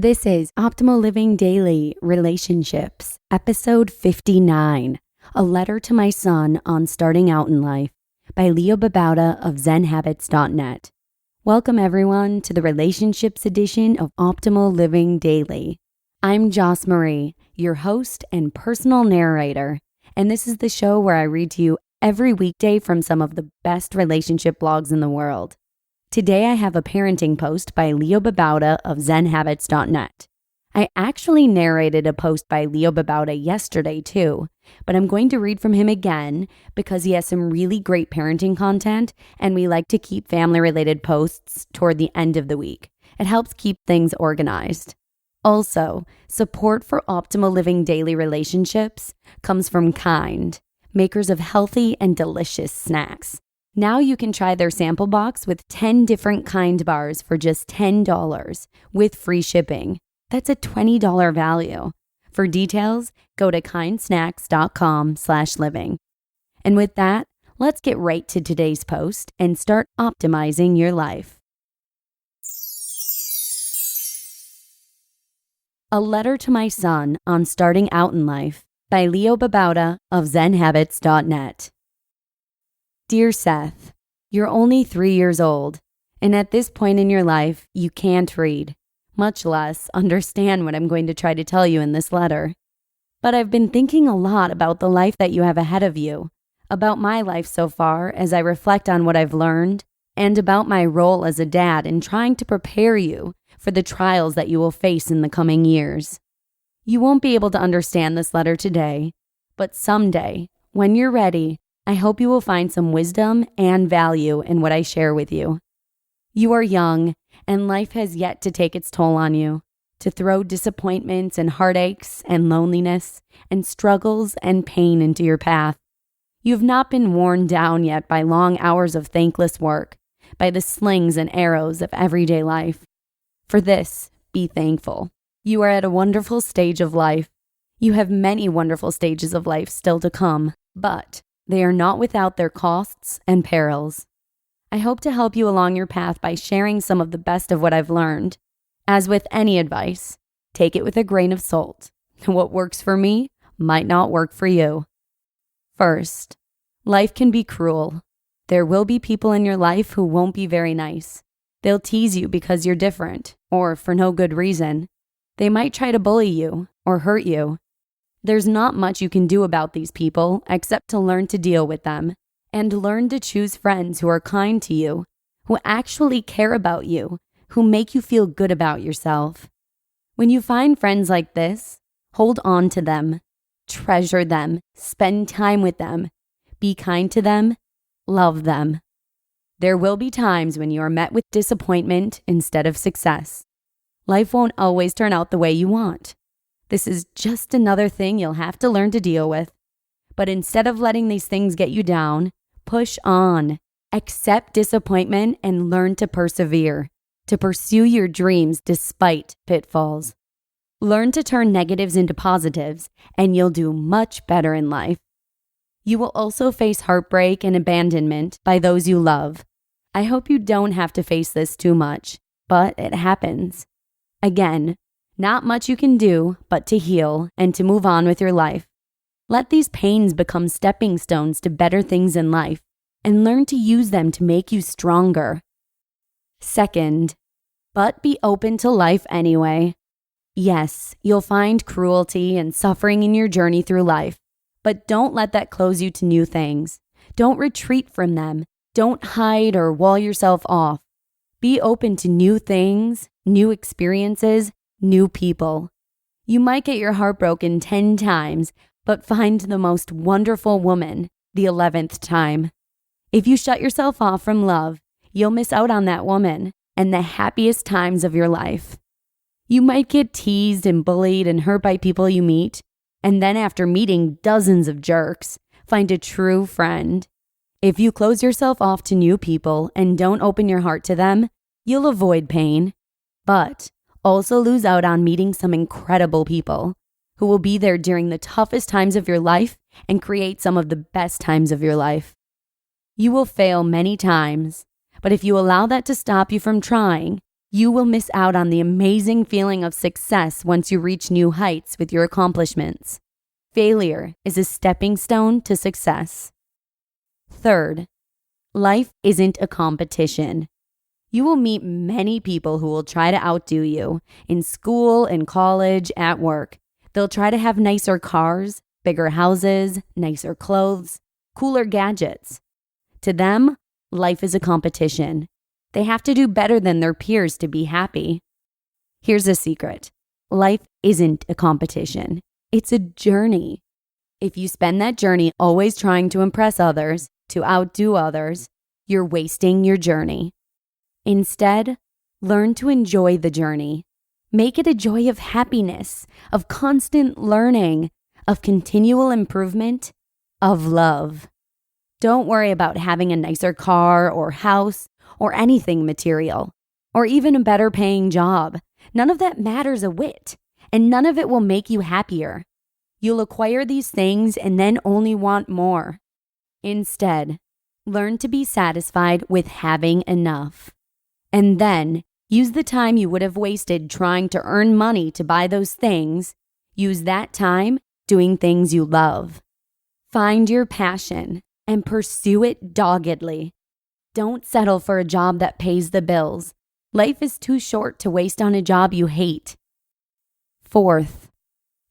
This is Optimal Living Daily Relationships, episode 59, A Letter to My Son on Starting Out in Life by Babauta of Zen Habits, and&nbsp. Welcome everyone to the Relationships edition of Optimal Living Daily. I'm Joss Marie, your host and personal narrator, and this is the show where I read to you every weekday from some of the best relationship blogs in the world. Today I have a parenting post by Babauta of Zen Habits.net. I actually narrated a post by Babauta yesterday too, but I'm going to read from him again because he has some really great parenting content and we like to keep family-related posts toward the end of the week. It helps keep things organized. Also, support for Optimal Living Daily Relationships comes from Kind, makers of healthy and delicious snacks. Now you can try their sample box with 10 different Kind bars for just $10 with free shipping. That's a $20 value. For details, go to kindsnacks.com/living. And with that, let's get right to today's post and start optimizing your life. A Letter to My Son on Starting Out in Life by Babauta of Zen Habits.net. Dear Seth, you're only 3 years old, and at this point in your life, you can't read, much less understand what I'm going to try to tell you in this letter. But I've been thinking a lot about the life that you have ahead of you, about my life so far as I reflect on what I've learned, and about my role as a dad in trying to prepare you for the trials that you will face in the coming years. You won't be able to understand this letter today, but someday, when you're ready, I hope you will find some wisdom and value in what I share with you. You are young, and life has yet to take its toll on you, to throw disappointments and heartaches and loneliness and struggles and pain into your path. You have not been worn down yet by long hours of thankless work, by the slings and arrows of everyday life. For this, be thankful. You are at a wonderful stage of life. You have many wonderful stages of life still to come, but they are not without their costs and perils. I hope to help you along your path by sharing some of the best of what I've learned. As with any advice, take it with a grain of salt. What works for me might not work for you. First, life can be cruel. There will be people in your life who won't be very nice. They'll tease you because you're different, or for no good reason. They might try to bully you or hurt you. There's not much you can do about these people except to learn to deal with them and learn to choose friends who are kind to you, who actually care about you, who make you feel good about yourself. When you find friends like this, hold on to them, treasure them, spend time with them, be kind to them, love them. There will be times when you are met with disappointment instead of success. Life won't always turn out the way you want. This is just another thing you'll have to learn to deal with. But instead of letting these things get you down, push on. Accept disappointment and learn to persevere, to pursue your dreams despite pitfalls. Learn to turn negatives into positives, and you'll do much better in life. You will also face heartbreak and abandonment by those you love. I hope you don't have to face this too much, but it happens. Again, not much you can do but to heal and to move on with your life. Let these pains become stepping stones to better things in life and learn to use them to make you stronger. Second, but be open to life anyway. Yes, you'll find cruelty and suffering in your journey through life, but don't let that close you to new things. Don't retreat from them. Don't hide or wall yourself off. Be open to new things, new experiences, new people. You might get your heart broken 10 times, but find the most wonderful woman the 11th time. If you shut yourself off from love, you'll miss out on that woman and the happiest times of your life. You might get teased and bullied and hurt by people you meet, and then after meeting dozens of jerks, find a true friend. If you close yourself off to new people and don't open your heart to them, you'll avoid pain, but also lose out on meeting some incredible people who will be there during the toughest times of your life and create some of the best times of your life. You will fail many times, but if you allow that to stop you from trying, You will miss out on the amazing feeling of success once you reach new heights with your accomplishments. Failure is a stepping stone to success. Third, life isn't a competition. You will meet many people who will try to outdo you in school, in college, at work. They'll try to have nicer cars, bigger houses, nicer clothes, cooler gadgets. To them, life is a competition. They have to do better than their peers to be happy. Here's a secret. Life isn't a competition. It's a journey. If you spend that journey always trying to impress others, to outdo others, you're wasting your journey. Instead, learn to enjoy the journey. Make it a joy of happiness, of constant learning, of continual improvement, of love. Don't worry about having a nicer car or house or anything material, or even a better paying job. None of that matters a whit, and none of it will make you happier. You'll acquire these things and then only want more. Instead, learn to be satisfied with having enough. And then, use the time you would have wasted trying to earn money to buy those things, use that time doing things you love. Find your passion and pursue it doggedly. Don't settle for a job that pays the bills. Life is too short to waste on a job you hate. Fourth,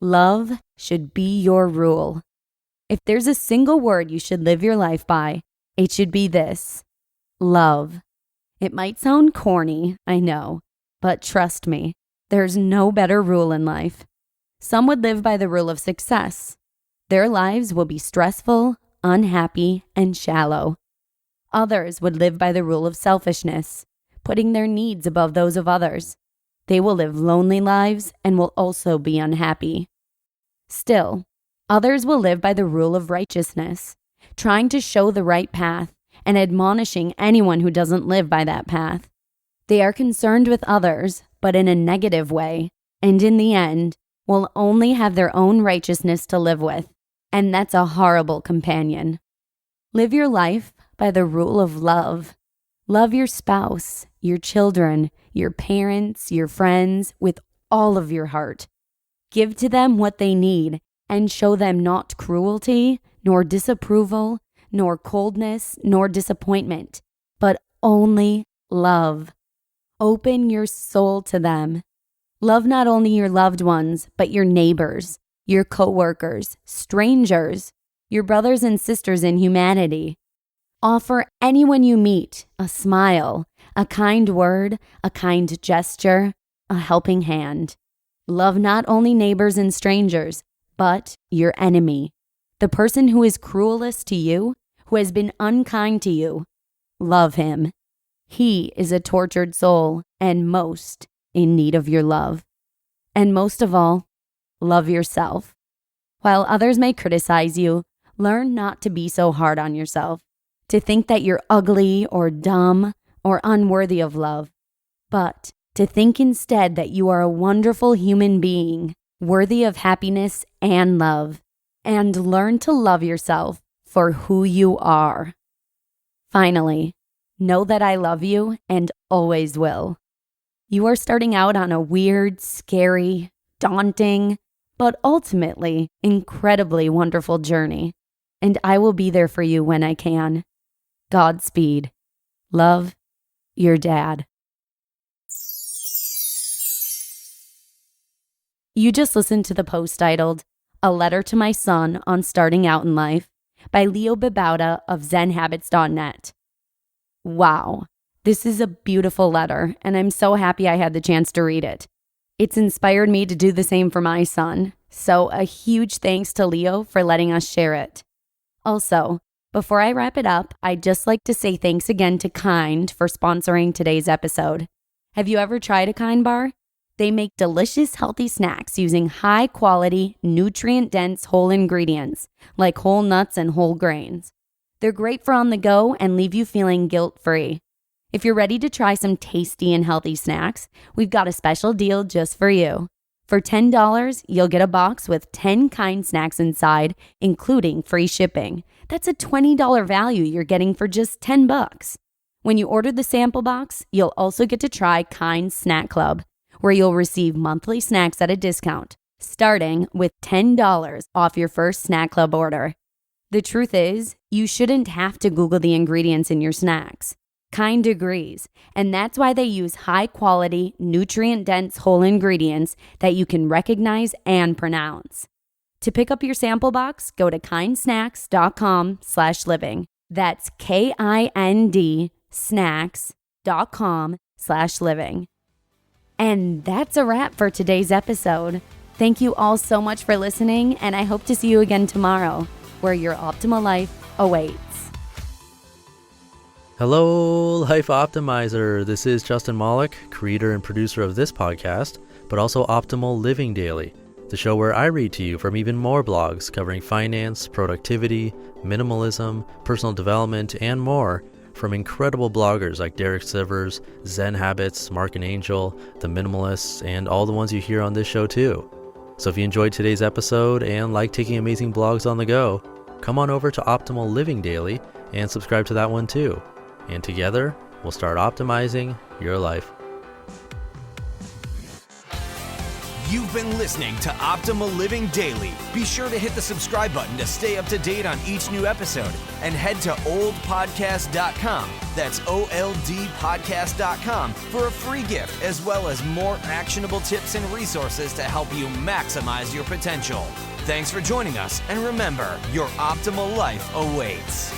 love should be your rule. If there's a single word you should live your life by, it should be this: love. It might sound corny, I know, but trust me, there's no better rule in life. Some would live by the rule of success. Their lives will be stressful, unhappy, and shallow. Others would live by the rule of selfishness, putting their needs above those of others. They will live lonely lives and will also be unhappy. Still, others will live by the rule of righteousness, trying to show the right path and admonishing anyone who doesn't live by that path. They are concerned with others, but in a negative way, and in the end, will only have their own righteousness to live with, and that's a horrible companion. Live your life by the rule of love. Love your spouse, your children, your parents, your friends with all of your heart. Give to them what they need and show them not cruelty, nor disapproval, nor coldness, nor disappointment, but only love. Open your soul to them. Love not only your loved ones, but your neighbors, your coworkers, strangers, your brothers and sisters in humanity. Offer anyone you meet a smile, a kind word, a kind gesture, a helping hand. Love not only neighbors and strangers, but your enemy, the person who is cruelest to you, who has been unkind to you. Love him. He is a tortured soul and most in need of your love. And most of all, love yourself. While others may criticize you, learn not to be so hard on yourself, to think that you're ugly or dumb or unworthy of love, but to think instead that you are a wonderful human being, worthy of happiness and love, and learn to love yourself for who you are. Finally, know that I love you and always will. You are starting out on a weird, scary, daunting, but ultimately incredibly wonderful journey, and I will be there for you when I can. Godspeed. Love, your dad. You just listened to the post titled, A Letter to My Son on Starting Out in Life by Babauta of zenhabits.net. Wow, this is a beautiful letter, and I'm so happy I had the chance to read it. It's inspired me to do the same for my son, so a huge thanks to Leo for letting us share it. Also, before I wrap it up, I'd just like to say thanks again to Kind for sponsoring today's episode. Have you ever tried a Kind bar? They make delicious, healthy snacks using high-quality, nutrient-dense whole ingredients like whole nuts and whole grains. They're great for on the go and leave you feeling guilt-free. If you're ready to try some tasty and healthy snacks, we've got a special deal just for you. For $10, you'll get a box with 10 Kind snacks inside, including free shipping. That's a $20 value you're getting for just $10. When you order the sample box, you'll also get to try Kind's Snack Club, where you'll receive monthly snacks at a discount, starting with $10 off your first Snack Club order. The truth is, you shouldn't have to Google the ingredients in your snacks. Kind agrees, and that's why they use high-quality, nutrient-dense whole ingredients that you can recognize and pronounce. To pick up your sample box, go to kindsnacks.com/living. That's KIND snacks.com/living. And that's a wrap for today's episode. Thank you all so much for listening, and I hope to see you again tomorrow, where your optimal life awaits. Hello, Life Optimizer. This is Justin Malik, creator and producer of this podcast, but also Optimal Living Daily, the show where I read to you from even more blogs covering finance, productivity, minimalism, personal development, and more from incredible bloggers like Derek Sivers, Zen Habits, Mark and Angel, The Minimalists, and all the ones you hear on this show too. So if you enjoyed today's episode and like taking amazing blogs on the go, come on over to Optimal Living Daily and subscribe to that one too. And together, we'll start optimizing your life. You've been listening to Optimal Living Daily. Be sure to hit the subscribe button to stay up to date on each new episode, and head to oldpodcast.com, that's OLDpodcast.com, for a free gift as well as more actionable tips and resources to help you maximize your potential. Thanks for joining us, and remember, your optimal life awaits.